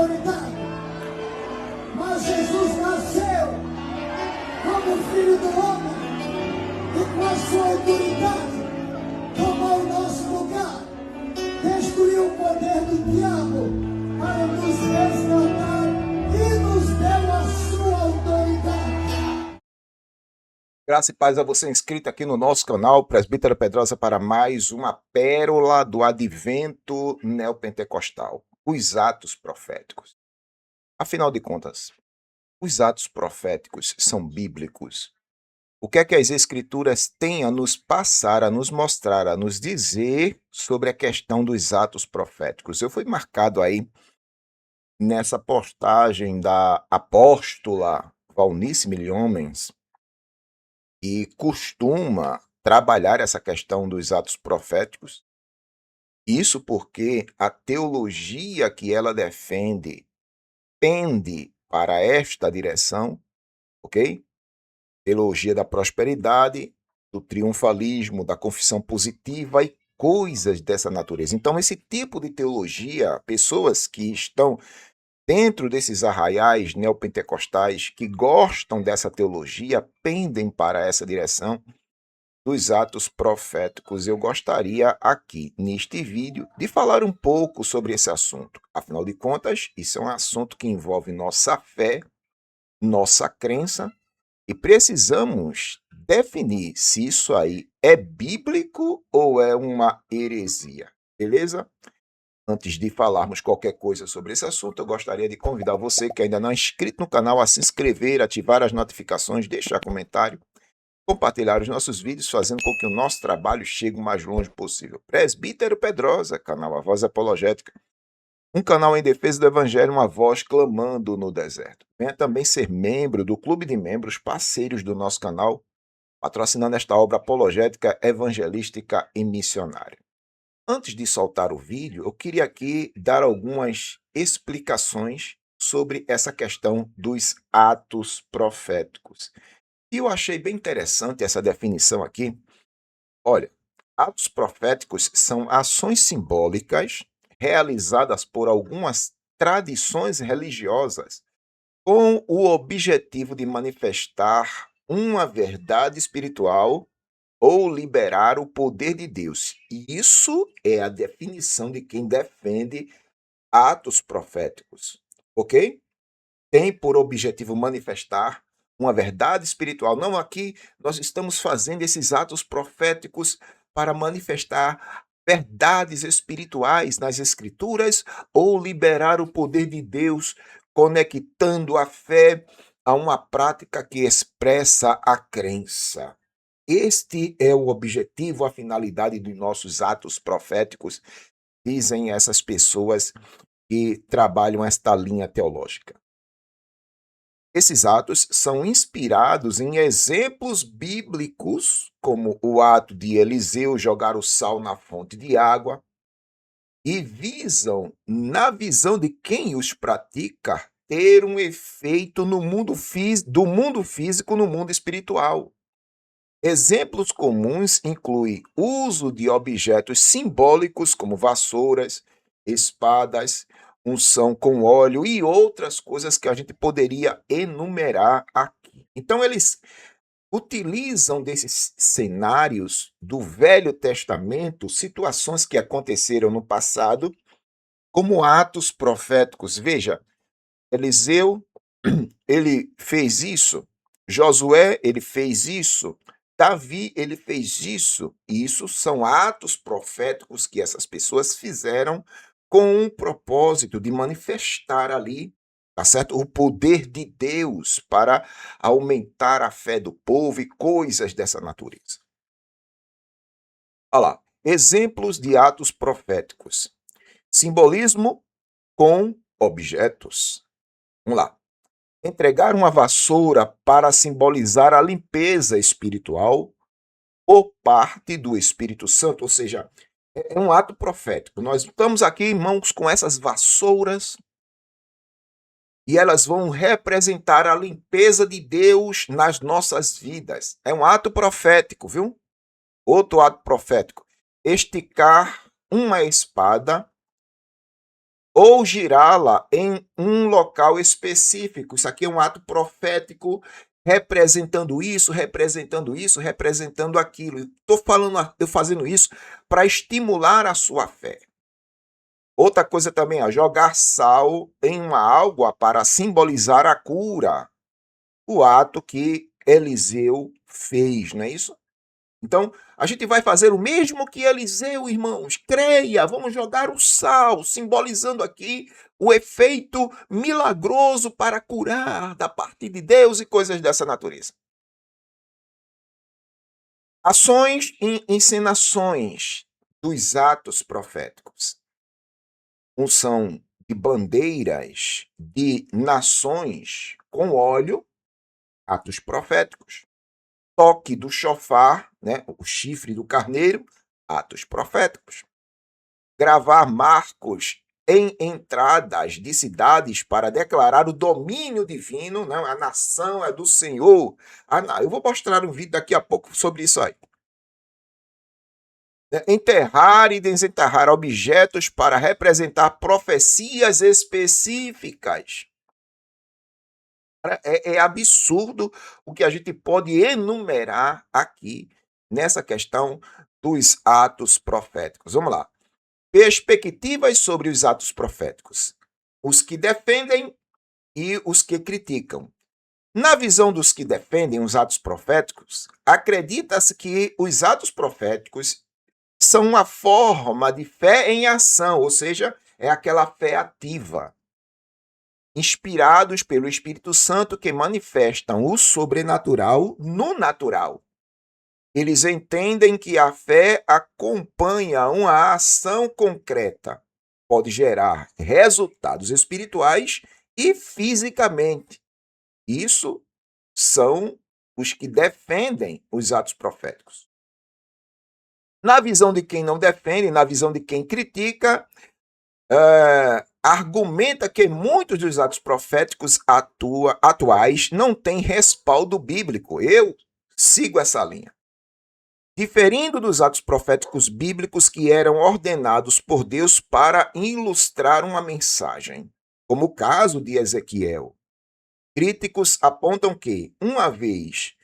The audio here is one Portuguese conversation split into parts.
autoridade. Mas Jesus nasceu como filho do homem e com a sua autoridade tomou o nosso lugar, destruiu o poder do diabo para nos resgatar e nos deu a sua autoridade. Graça e paz a você inscrito aqui no nosso canal, Presbítero Pedrosa, para mais uma pérola do advento neopentecostal, os atos proféticos. Afinal de contas, os atos proféticos são bíblicos. O que é que as Escrituras têm a nos passar, a nos mostrar, a nos dizer sobre a questão dos atos proféticos? Eu fui marcado aí nessa postagem da apóstola Valnice Milhomens, e costuma trabalhar essa questão dos atos proféticos. Isso porque a teologia que ela defende pende para esta direção, ok? Teologia da prosperidade, do triunfalismo, da confissão positiva e coisas dessa natureza. Então, esse tipo de teologia, pessoas que estão dentro desses arraiais neopentecostais que gostam dessa teologia pendem para essa direção dos atos proféticos. Eu gostaria aqui, neste vídeo, de falar um pouco sobre esse assunto. Afinal de contas, isso é um assunto que envolve nossa fé, nossa crença, e precisamos definir se isso aí é bíblico ou é uma heresia, beleza? Antes de falarmos qualquer coisa sobre esse assunto, eu gostaria de convidar você que ainda não é inscrito no canal a se inscrever, ativar as notificações, deixar comentário, compartilhar os nossos vídeos, fazendo com que o nosso trabalho chegue o mais longe possível. Presbítero Pedrosa, canal A Voz Apologética, um canal em defesa do Evangelho, uma voz clamando no deserto. Venha também ser membro do clube de membros parceiros do nosso canal, patrocinando esta obra apologética, evangelística e missionária. Antes de soltar o vídeo, eu queria aqui dar algumas explicações sobre essa questão dos atos proféticos. E eu achei bem interessante essa definição aqui. Olha, atos proféticos são ações simbólicas realizadas por algumas tradições religiosas com o objetivo de manifestar uma verdade espiritual ou liberar o poder de Deus. E isso é a definição de quem defende atos proféticos, ok? Tem por objetivo manifestar uma verdade espiritual. Não, aqui nós estamos fazendo esses atos proféticos para manifestar verdades espirituais nas Escrituras ou liberar o poder de Deus, conectando a fé a uma prática que expressa a crença. Este é o objetivo, a finalidade dos nossos atos proféticos, dizem essas pessoas que trabalham esta linha teológica. Esses atos são inspirados em exemplos bíblicos, como o ato de Eliseu jogar o sal na fonte de água, e visam, na visão de quem os pratica, ter um efeito no mundo do mundo físico no mundo espiritual. Exemplos comuns incluem uso de objetos simbólicos como vassouras, espadas, unção com óleo e outras coisas que a gente poderia enumerar aqui. Então, eles utilizam desses cenários do Velho Testamento, situações que aconteceram no passado, como atos proféticos. Veja, Eliseu, ele fez isso, Josué, ele fez isso, Davi, ele fez isso, e isso são atos proféticos que essas pessoas fizeram com o propósito de manifestar ali, tá certo? O poder de Deus para aumentar a fé do povo e coisas dessa natureza. Olha lá, exemplos de atos proféticos. Simbolismo com objetos. Vamos lá. Entregar uma vassoura para simbolizar a limpeza espiritual por parte do Espírito Santo, ou seja, é um ato profético. Nós estamos aqui, irmãos, com essas vassouras e elas vão representar a limpeza de Deus nas nossas vidas. É um ato profético, viu? Outro ato profético. Esticar uma espada ou girá-la em um local específico. Isso aqui é um ato profético representando isso, representando isso, representando aquilo. Estou fazendo isso para estimular a sua fé. Outra coisa também, jogar sal em uma água para simbolizar a cura. O ato que Eliseu fez, não é isso? Então, a gente vai fazer o mesmo que Eliseu, irmãos. Creia, vamos jogar o sal, simbolizando aqui o efeito milagroso para curar da parte de Deus e coisas dessa natureza. Ações e encenações dos atos proféticos. Unção de bandeiras de nações com óleo, atos proféticos. Toque do chofar, né, o chifre do carneiro, atos proféticos. Gravar marcos em entradas de cidades para declarar o domínio divino, né, a nação é do Senhor. Eu vou mostrar um vídeo daqui a pouco sobre isso aí. Enterrar e desenterrar objetos para representar profecias específicas. É absurdo o que a gente pode enumerar aqui nessa questão dos atos proféticos. Vamos lá. Perspectivas sobre os atos proféticos. Os que defendem e os que criticam. Na visão dos que defendem os atos proféticos, acredita-se que os atos proféticos são uma forma de fé em ação, ou seja, é aquela fé ativa, inspirados pelo Espírito Santo que manifestam o sobrenatural no natural. Eles entendem que a fé acompanha uma ação concreta, pode gerar resultados espirituais e fisicamente. Isso são os que defendem os atos proféticos. Na visão de quem não defende, na visão de quem critica, argumenta que muitos dos atos proféticos atuais não têm respaldo bíblico. Eu sigo essa linha. Diferindo dos atos proféticos bíblicos que eram ordenados por Deus para ilustrar uma mensagem, como o caso de Ezequiel. Críticos apontam que, uma vez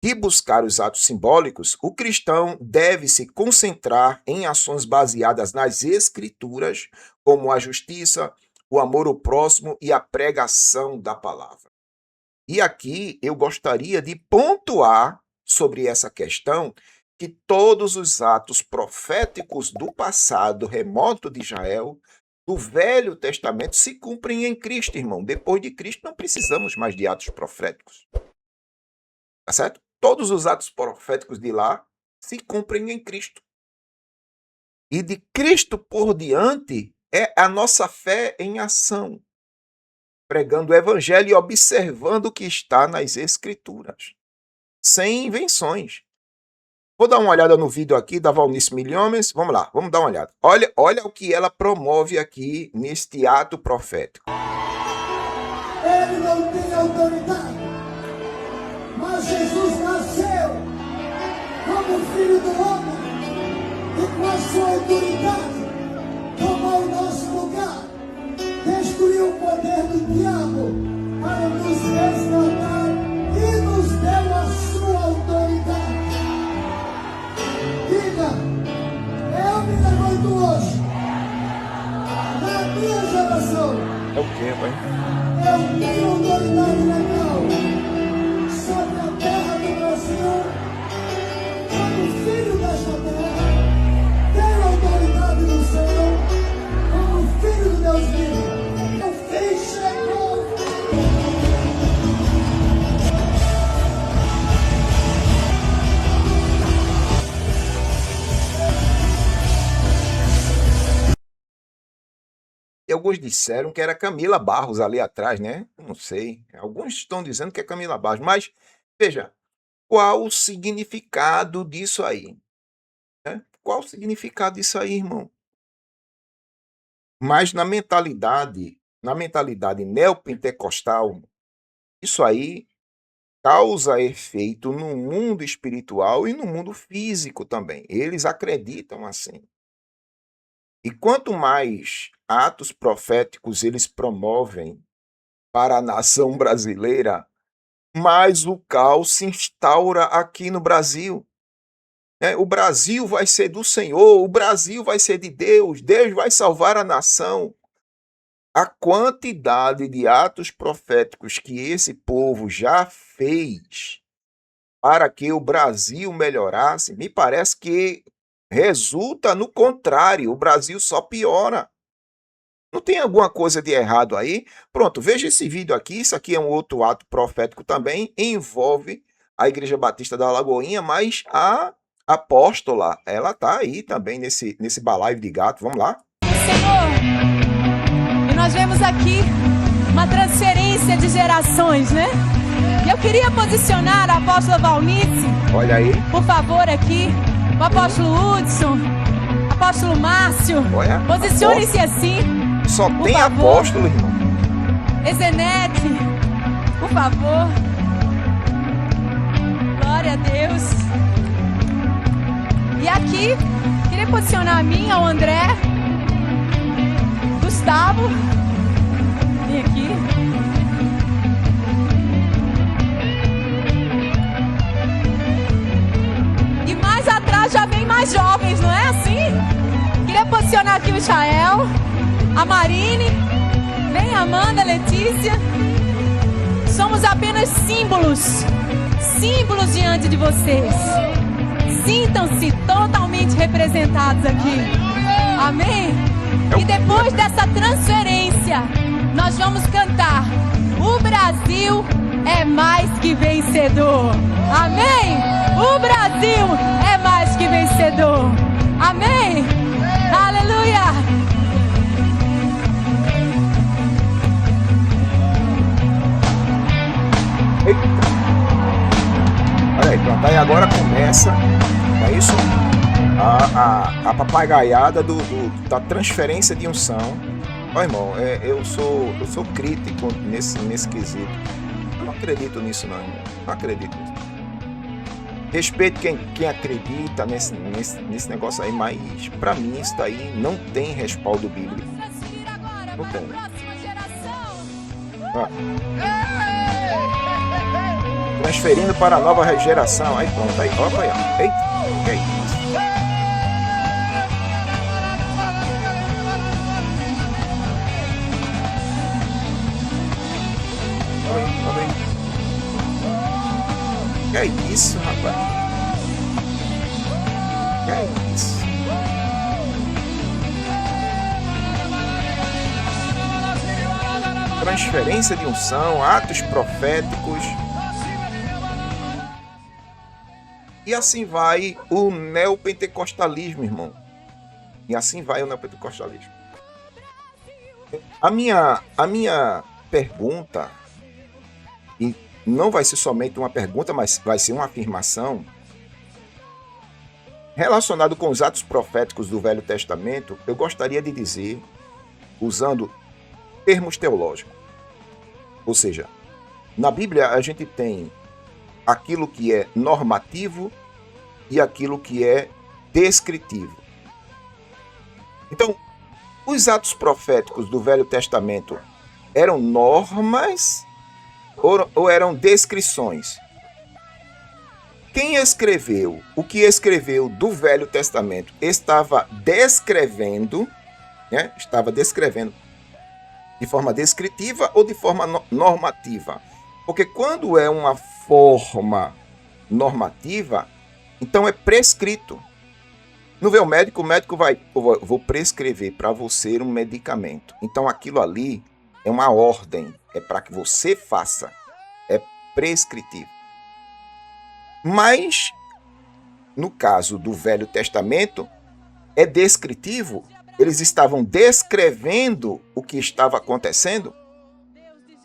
que buscar os atos simbólicos, o cristão deve se concentrar em ações baseadas nas escrituras, como a justiça, o amor ao próximo e a pregação da palavra. E aqui eu gostaria de pontuar sobre essa questão que todos os atos proféticos do passado remoto de Israel, do Velho Testamento, se cumprem em Cristo, irmão. Depois de Cristo não precisamos mais de atos proféticos. Tá certo? Todos os atos proféticos de lá se cumprem em Cristo. E de Cristo por diante é a nossa fé em ação, pregando o evangelho e observando o que está nas escrituras, sem invenções. Vou dar uma olhada no vídeo aqui da Valnice Milhomes. Vamos lá, vamos dar uma olhada. Olha o que ela promove aqui neste ato profético. Ele não tem autoridade, mas Jesus nasceu como filho do homem e com a sua autoridade tomou o nosso lugar, destruiu o poder do diabo para nos resgatar e nos deu a sua autoridade. Diga, eu me levanto hoje, na minha geração, É o quê, pai? eu tenho autoridade legal sobre a terra do Brasil, como filho desta terra, tenho autoridade no céu, como filho de Deus vivo. O fim chegou. E alguns disseram que era Camila Barros ali atrás, né? Eu não sei. Alguns estão dizendo que é Camila Barros. Mas, veja, qual o significado disso aí? Né? Qual o significado disso aí, irmão? Mas na mentalidade neopentecostal, isso aí causa efeito no mundo espiritual e no mundo físico também. Eles acreditam assim. E quanto mais atos proféticos eles promovem para a nação brasileira, mais o caos se instaura aqui no Brasil. O Brasil vai ser do Senhor, o Brasil vai ser de Deus, Deus vai salvar a nação. A quantidade de atos proféticos que esse povo já fez para que o Brasil melhorasse, me parece que resulta no contrário, o Brasil só piora. Não tem alguma coisa de errado aí? Pronto, veja esse vídeo aqui, isso aqui é um outro ato profético também, envolve a Igreja Batista da Lagoinha, mas a apóstola, ela tá aí também nesse balaio de gato, vamos lá? Senhor, e nós vemos aqui uma transferência de gerações, né? E eu queria posicionar a apóstola Valnice, olha aí, por favor, aqui, o apóstolo Hudson, apóstolo Márcio, olha, posicione-se assim, só por tem favor. apóstolo, irmão. Ezenete, por favor. Glória a Deus. E aqui, queria posicionar a mim, ao André, Gustavo, vem aqui. E mais atrás já vem mais jovens, não é assim? Queria posicionar aqui o Israel, a Marine, vem a Amanda, Letícia. Somos apenas símbolos diante de vocês. Sintam-se totalmente representados aqui. Amém? E depois dessa transferência, nós vamos cantar: o Brasil é mais que vencedor. Amém? O Brasil é mais que vencedor. Amém? Aleluia! Eita. Olha aí, pronto, aí agora começa, não é isso? A papagaiada da transferência de unção. Ó, irmão, eu sou crítico nesse quesito. Eu não acredito nisso não, irmão. Não acredito nisso. Respeito quem acredita nesse negócio aí, mas pra mim isso daí não tem respaldo bíblico. Não tem. Transferindo para a nova geração. Aí pronto, aí, opa aí, ó. Eita, que é isso? Que é isso, rapaz? Que é isso? Transferência de unção, atos proféticos. E assim vai o neopentecostalismo, irmão. E assim vai o neopentecostalismo. A minha pergunta, e não vai ser somente uma pergunta, mas vai ser uma afirmação, relacionado com os atos proféticos do Velho Testamento, eu gostaria de dizer, usando termos teológicos. Ou seja, na Bíblia a gente tem aquilo que é normativo e aquilo que é descritivo. Então, os atos proféticos do Velho Testamento eram normas ou eram descrições? Quem escreveu, o que escreveu do Velho Testamento, estava descrevendo de forma descritiva ou de forma normativa? Porque quando é uma forma normativa, então é prescrito. Não vê o médico vai, vou prescrever para você um medicamento. Então aquilo ali é uma ordem, é para que você faça, é prescritivo. Mas, no caso do Velho Testamento, é descritivo, eles estavam descrevendo o que estava acontecendo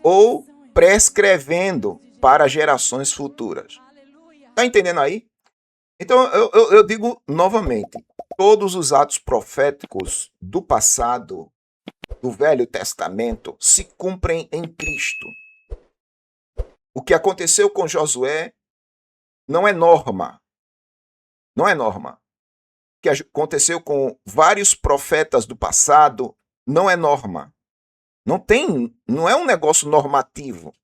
ou prescrevendo para gerações futuras. Está entendendo aí? Então, eu digo novamente, todos os atos proféticos do passado, do Velho Testamento, se cumprem em Cristo. O que aconteceu com Josué não é norma. Não é norma. que aconteceu com vários profetas do passado não é norma. Não é um negócio normativo.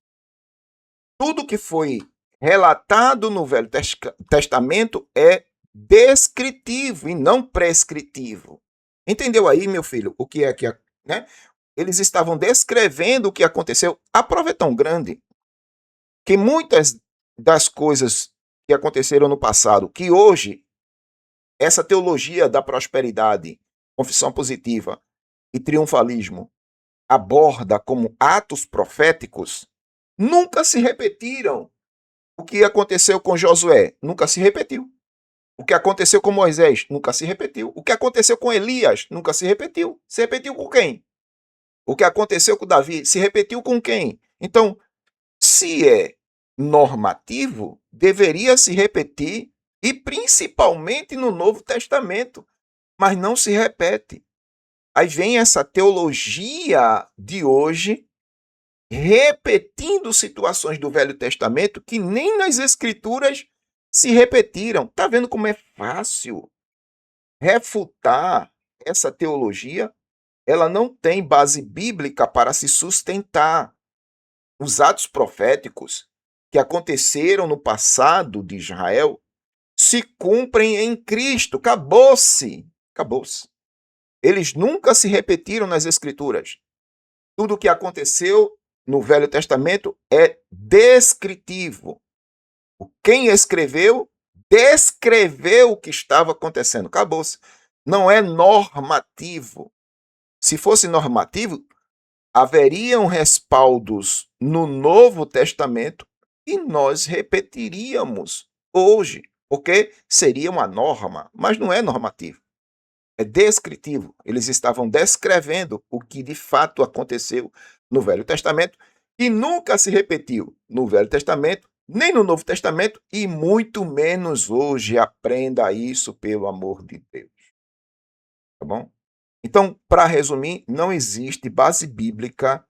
Tudo que foi relatado no Velho Testamento é descritivo e não prescritivo. Entendeu aí, meu filho, o que é que, né? Eles estavam descrevendo o que aconteceu. A prova é tão grande que muitas das coisas que aconteceram no passado, que hoje essa teologia da prosperidade, confissão positiva e triunfalismo aborda como atos proféticos, nunca se repetiram. O que aconteceu com Josué nunca se repetiu. O que aconteceu com Moisés nunca se repetiu. O que aconteceu com Elias nunca se repetiu. Se repetiu com quem? O que aconteceu com Davi se repetiu com quem? Então, se é normativo, deveria se repetir, e principalmente no Novo Testamento, mas não se repete. Aí vem essa teologia de hoje, repetindo situações do Velho Testamento que nem nas Escrituras se repetiram. Está vendo como é fácil refutar essa teologia? Ela não tem base bíblica para se sustentar. Os atos proféticos que aconteceram no passado de Israel se cumprem em Cristo. Acabou-se. Acabou-se. Eles nunca se repetiram nas Escrituras. Tudo o que aconteceu no Velho Testamento é descritivo. Quem escreveu, descreveu o que estava acontecendo. Acabou-se. Não é normativo. Se fosse normativo, haveriam respaldos no Novo Testamento e nós repetiríamos hoje, porque seria uma norma, mas não é normativo. É descritivo. Eles estavam descrevendo o que de fato aconteceu no Velho Testamento e nunca se repetiu no Velho Testamento, nem no Novo Testamento e muito menos hoje. Aprenda isso, pelo amor de Deus. Tá bom? Então, para resumir, não existe base bíblica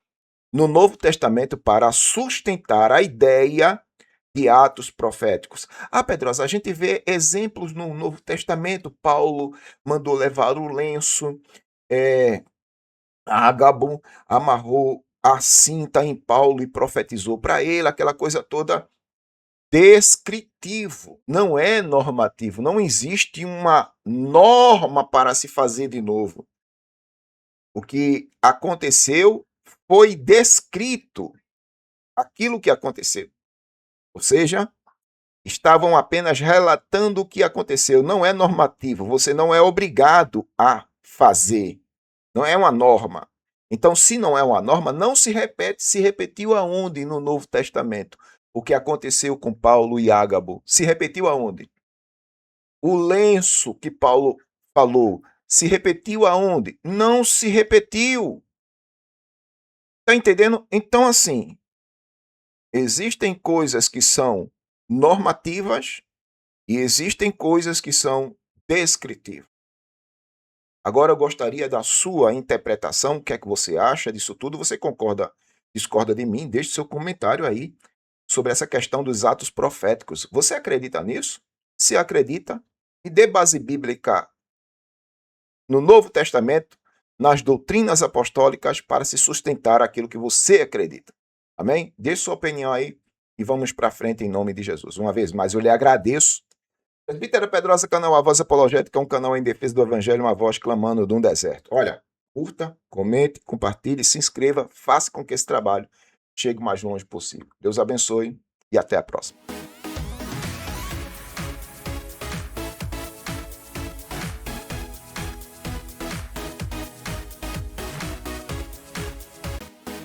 no Novo Testamento para sustentar a ideia de atos proféticos. Pedrosa, a gente vê exemplos no Novo Testamento. Paulo mandou levar o lenço, Ágabo amarrou a cinta em Paulo e profetizou para ele, aquela coisa toda. Descritivo, não é normativo. Não existe uma norma para se fazer de novo. O que aconteceu foi descrito, aquilo que aconteceu. Ou seja, estavam apenas relatando o que aconteceu. Não é normativo, você não é obrigado a fazer. Não é uma norma. Então, se não é uma norma, não se repete. Se repetiu aonde no Novo Testamento? O que aconteceu com Paulo e Ágabo? Se repetiu aonde? O lenço que Paulo falou se repetiu aonde? Não se repetiu. Está entendendo? Então, assim, existem coisas que são normativas e existem coisas que são descritivas. Agora eu gostaria da sua interpretação. O que é que você acha disso tudo? Você concorda, discorda de mim? Deixe seu comentário aí sobre essa questão dos atos proféticos. Você acredita nisso? Se acredita, e dê base bíblica no Novo Testamento, nas doutrinas apostólicas, para se sustentar aquilo que você acredita. Amém? Deixe sua opinião aí e vamos para frente em nome de Jesus. Uma vez mais, eu lhe agradeço. Presbítero Pedrosa, canal A Voz Apologética, é um canal em defesa do Evangelho, uma voz clamando de um deserto. Olha, curta, comente, compartilhe, se inscreva, faça com que esse trabalho chegue o mais longe possível. Deus abençoe e até a próxima.